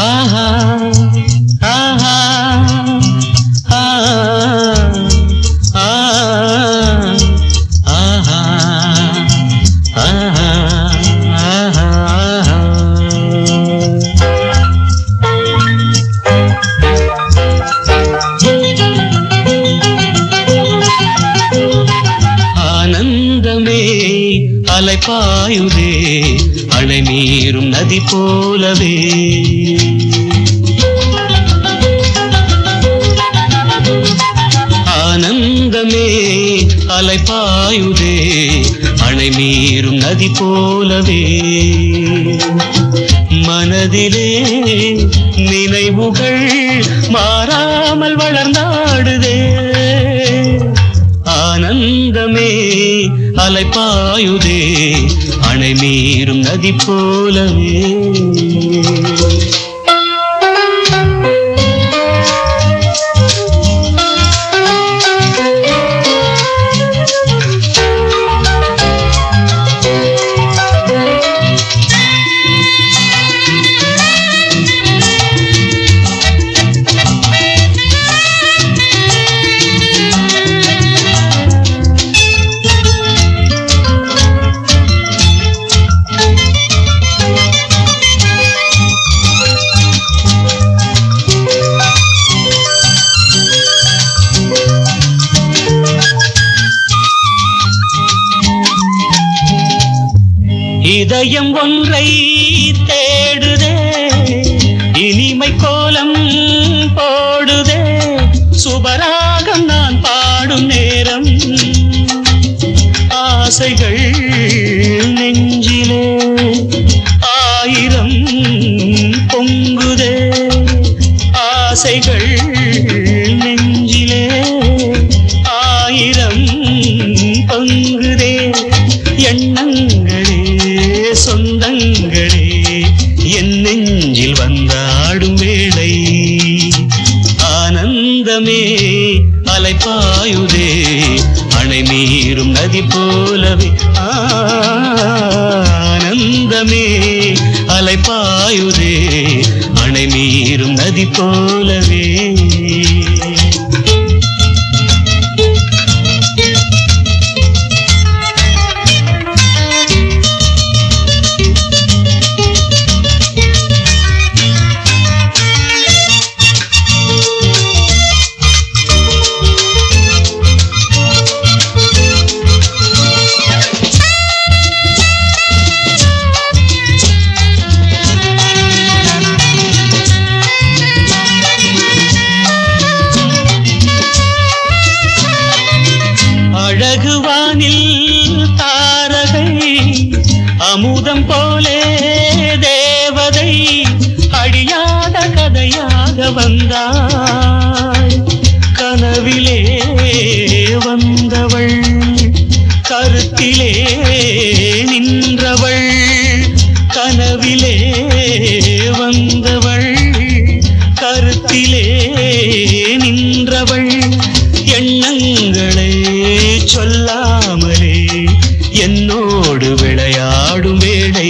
ஆஹா ஆஹா ஆனந்தமே அலைபாயுதே அலை மீறும் நதி போலவே ஆனந்தமே அலைபாயுதே அலை மீறும் நதி போலவே மனதிலே நினைவுகள் மாறாமல் வளர்ந்தாடுதே ஆனந்தமே அலைபாயுதே அணை மீறும் நதி போலவே இதயம் ஒன்றை தேடுதே இனிமை கோலம் போடுதே சுபராகம் நான் பாடும் நேரம் ஆசைகள் நெஞ்சிலே ஆயிரம் பொங்குதே ஆசைகள் நெஞ்சிலே ஆயிரம் பொங்குதே எண்ணங்களே சொந்தங்களே என் நெஞ்சில் வந்தாடும் வேளை ஆனந்தமே அலைபாயுதே அணை மீறும் நதி போலவே ஆனந்தமே அலைபாயுதே அணை மீறும் நதி போலவே அழகுவானில் தாரகை அமுதம் போலே தேவதை அழியாத கதையாக வந்தாள் கனவிலே வந்தவள் கருத்திலே நின்றவள் கனவிலே வந்தவள் கருத்திலே நின்றவள் எண்ணங்களை சொல்லாமலே என்னோடு விளையாடும் வேளை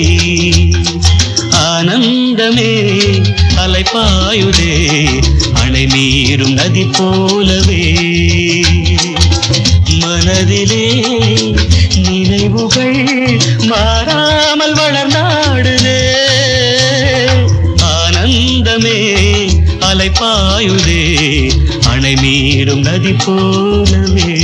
ஆனந்தமே அலைபாயுதே அணை மீறும் நதி போலவே மனதிலே நினைவுகள் மாறாமல் வளர்ந்தாடுதே ஆனந்தமே அலைபாயுதே அணை மீறும் நதி போலவே